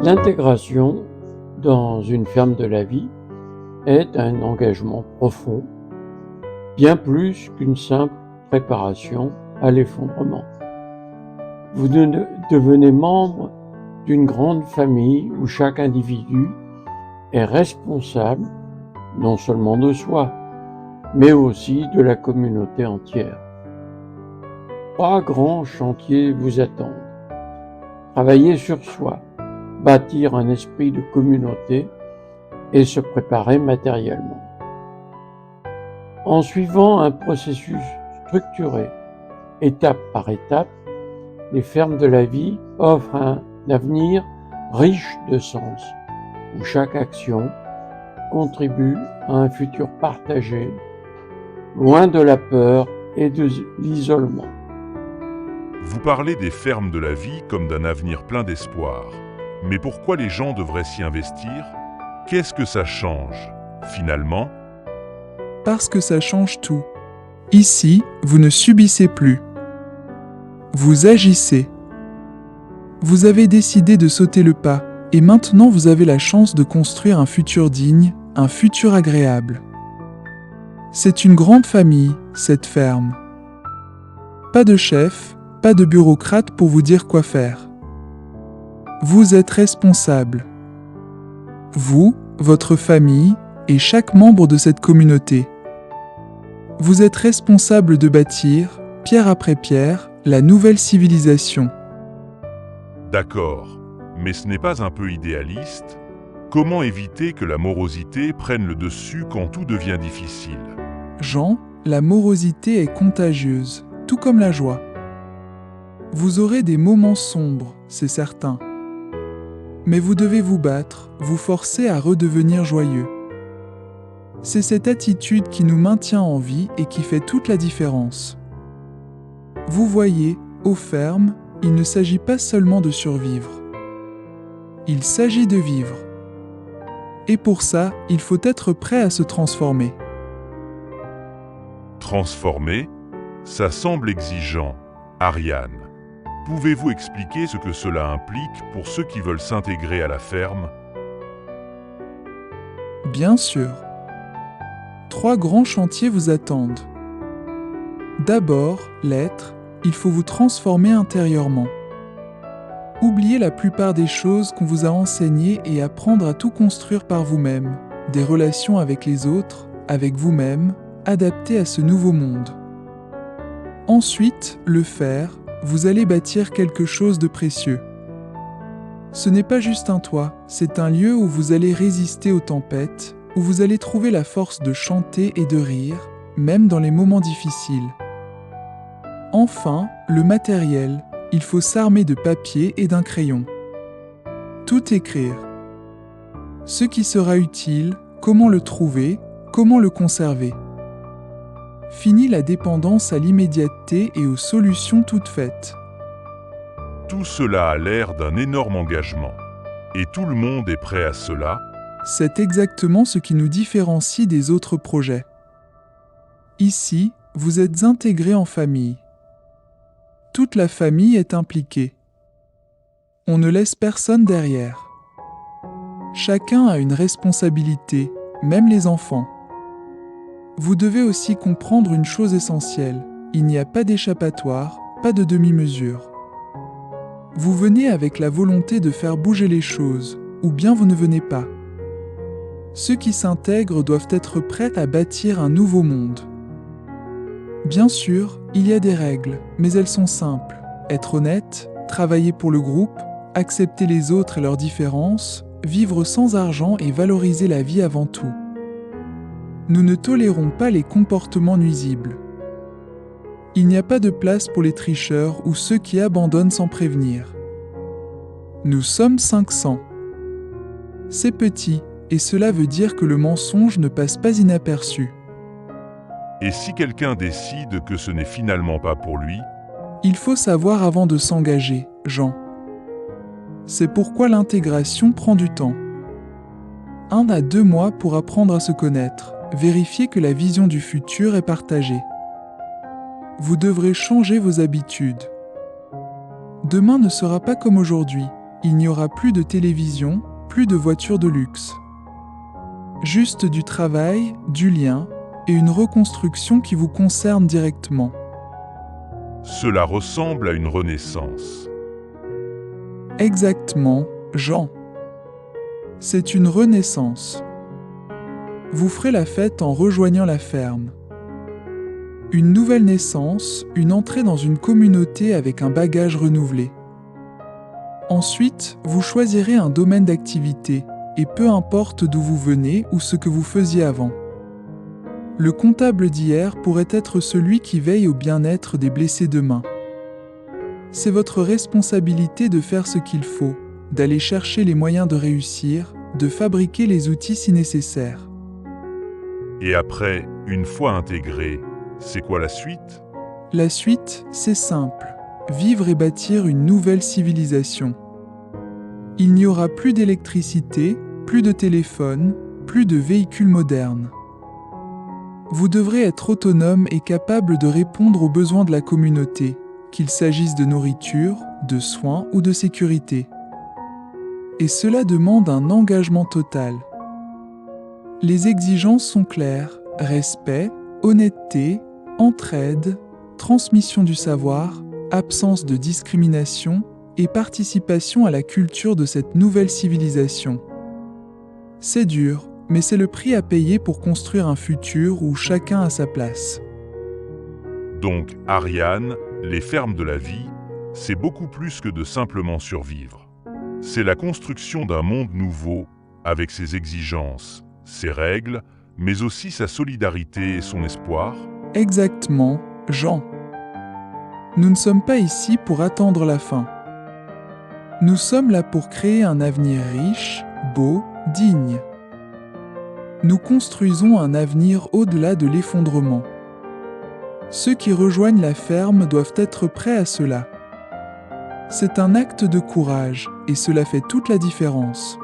L'intégration dans une ferme de la vie est un engagement profond, bien plus qu'une simple préparation à l'effondrement. Vous devenez membre d'une grande famille où chaque individu est responsable non seulement de soi, mais aussi de la communauté entière. 3 grands chantiers vous attendent. Travailler sur soi, bâtir un esprit de communauté et se préparer matériellement. En suivant un processus structuré, étape par étape, les fermes de la vie offrent un avenir riche de sens, où chaque action contribue à un futur partagé, loin de la peur et de l'isolement. Vous parlez des fermes de la vie comme d'un avenir plein d'espoir. Mais pourquoi les gens devraient s'y investir? Qu'est-ce que ça change, finalement? Parce que ça change tout. Ici, vous ne subissez plus. Vous agissez. Vous avez décidé de sauter le pas, et maintenant vous avez la chance de construire un futur digne, un futur agréable. C'est une grande famille, cette ferme. Pas de chef, pas de bureaucrate pour vous dire quoi faire. Vous êtes responsable. Vous, votre famille et chaque membre de cette communauté. Vous êtes responsable de bâtir, pierre après pierre, la nouvelle civilisation. D'accord, mais ce n'est pas un peu idéaliste? Comment éviter que la morosité prenne le dessus quand tout devient difficile? Jean, la morosité est contagieuse, tout comme la joie. Vous aurez des moments sombres, c'est certain. Mais vous devez vous battre, vous forcer à redevenir joyeux. C'est cette attitude qui nous maintient en vie et qui fait toute la différence. Vous voyez, aux fermes, il ne s'agit pas seulement de survivre. Il s'agit de vivre. Et pour ça, il faut être prêt à se transformer. Transformer? Ça semble exigeant. Ariane, pouvez-vous expliquer ce que cela implique pour ceux qui veulent s'intégrer à la ferme? Bien sûr. 3 grands chantiers vous attendent. D'abord, l'être, il faut vous transformer intérieurement. Oubliez la plupart des choses qu'on vous a enseignées et apprendre à tout construire par vous-même, des relations avec les autres, avec vous-même, adaptées à ce nouveau monde. Ensuite, le faire, vous allez bâtir quelque chose de précieux. Ce n'est pas juste un toit, c'est un lieu où vous allez résister aux tempêtes, où vous allez trouver la force de chanter et de rire, même dans les moments difficiles. Enfin, le matériel, il faut s'armer de papier et d'un crayon. Tout écrire. Ce qui sera utile, comment le trouver, comment le conserver. Fini la dépendance à l'immédiateté et aux solutions toutes faites. Tout cela a l'air d'un énorme engagement. Et tout le monde est prêt à cela? C'est exactement ce qui nous différencie des autres projets. Ici, vous êtes intégrés en famille. Toute la famille est impliquée. On ne laisse personne derrière. Chacun a une responsabilité, même les enfants. Vous devez aussi comprendre une chose essentielle, il n'y a pas d'échappatoire, pas de demi-mesure. Vous venez avec la volonté de faire bouger les choses, ou bien vous ne venez pas. Ceux qui s'intègrent doivent être prêts à bâtir un nouveau monde. Bien sûr, il y a des règles, mais elles sont simples. Être honnête, travailler pour le groupe, accepter les autres et leurs différences, vivre sans argent et valoriser la vie avant tout. Nous ne tolérons pas les comportements nuisibles. Il n'y a pas de place pour les tricheurs ou ceux qui abandonnent sans prévenir. Nous sommes 500. C'est petit, et cela veut dire que le mensonge ne passe pas inaperçu. Et si quelqu'un décide que ce n'est finalement pas pour lui? Il faut savoir avant de s'engager, Jean. C'est pourquoi l'intégration prend du temps. 1 à 2 mois pour apprendre à se connaître, vérifier que la vision du futur est partagée. Vous devrez changer vos habitudes. Demain ne sera pas comme aujourd'hui. Il n'y aura plus de télévision, plus de voitures de luxe. Juste du travail, du lien et une reconstruction qui vous concerne directement. Cela ressemble à une renaissance. Exactement, Jean. C'est une renaissance. Vous ferez la fête en rejoignant la ferme. Une nouvelle naissance, une entrée dans une communauté avec un bagage renouvelé. Ensuite, vous choisirez un domaine d'activité, et peu importe d'où vous venez ou ce que vous faisiez avant. Le comptable d'hier pourrait être celui qui veille au bien-être des blessés demain. C'est votre responsabilité de faire ce qu'il faut, d'aller chercher les moyens de réussir, de fabriquer les outils si nécessaire. Et après, une fois intégré, c'est quoi la suite? La suite, c'est simple. Vivre et bâtir une nouvelle civilisation. Il n'y aura plus d'électricité, plus de téléphone, plus de véhicules modernes. Vous devrez être autonome et capable de répondre aux besoins de la communauté, qu'il s'agisse de nourriture, de soins ou de sécurité. Et cela demande un engagement total. Les exigences sont claires: respect, honnêteté, entraide, transmission du savoir, absence de discrimination et participation à la culture de cette nouvelle civilisation. C'est dur, mais c'est le prix à payer pour construire un futur où chacun a sa place. Donc, Ariane, les fermes de la vie, c'est beaucoup plus que de simplement survivre. C'est la construction d'un monde nouveau, avec ses exigences, ses règles, mais aussi sa solidarité et son espoir. Exactement, Jean. Nous ne sommes pas ici pour attendre la fin. Nous sommes là pour créer un avenir riche, beau, digne. Nous construisons un avenir au-delà de l'effondrement. Ceux qui rejoignent la ferme doivent être prêts à cela. C'est un acte de courage et cela fait toute la différence.